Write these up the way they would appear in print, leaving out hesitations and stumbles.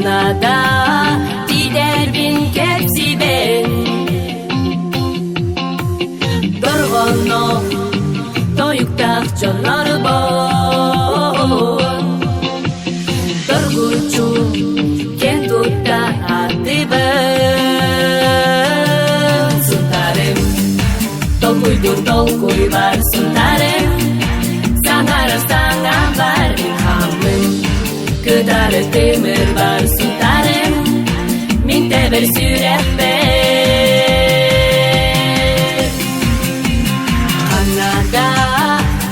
Anada gider bin kepsi ben Dorgono toyukta jonları bon Dorgucu kentutta ati ben Suntarem tolkuydur tolkuy var suntarem Sanara sangan var ilhamım Kıdarı temir var suntarem Minte bir sürehber Anada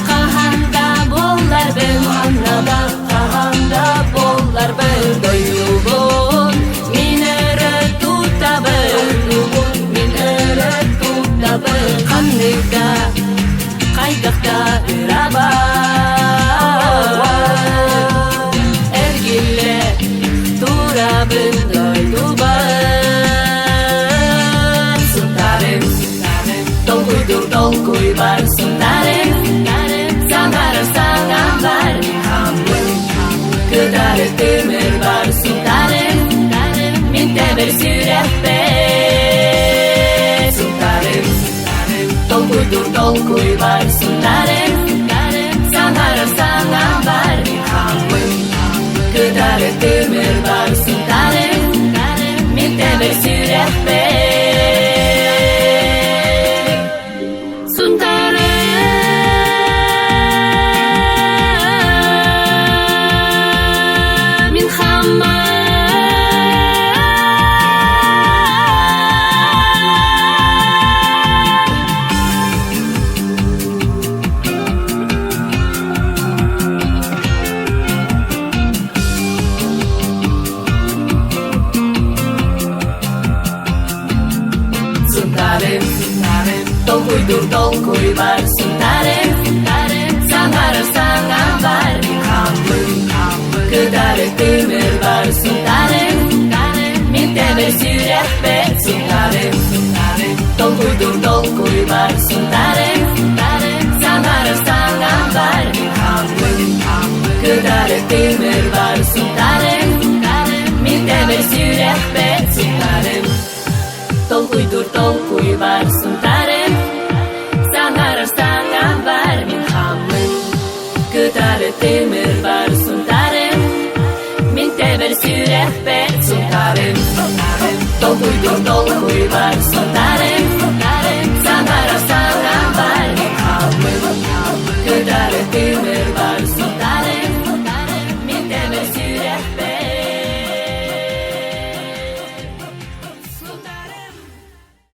kahanda bollar ben Anada kahanda bollar ben Doyubun minere tutabın Minere tutabın Kanlıkta kaydakta ırabar Ergille durabın doyduban Suntarem tolkuydur tolkuy var suntarem Sanara sangan var ilhamım Kıdarı temir var suntarem Minte bir sürehber Suntarem tolkuydur tolkuy var suntarem Sanara sangan var ilhamım Kıdarı temir var suntarem Minte bir sürehber Tolkuydur tolkuy var suntarem Sanara sangan var ilhamım Kıdarı temir var suntarem Minte bir sürehber suntarem Tolkuydur tolkuy var suntarem Sanara sangan var ilhamım Kıdarı temir var suntarem Minte bir sürehber suntarem Tolkuydur tolkuy var suntarem Sanara sangan var ilhamım Kıdarı temir var suntarem Minte bir sürehber suntarem Tolkuydur tolkuy var suntarem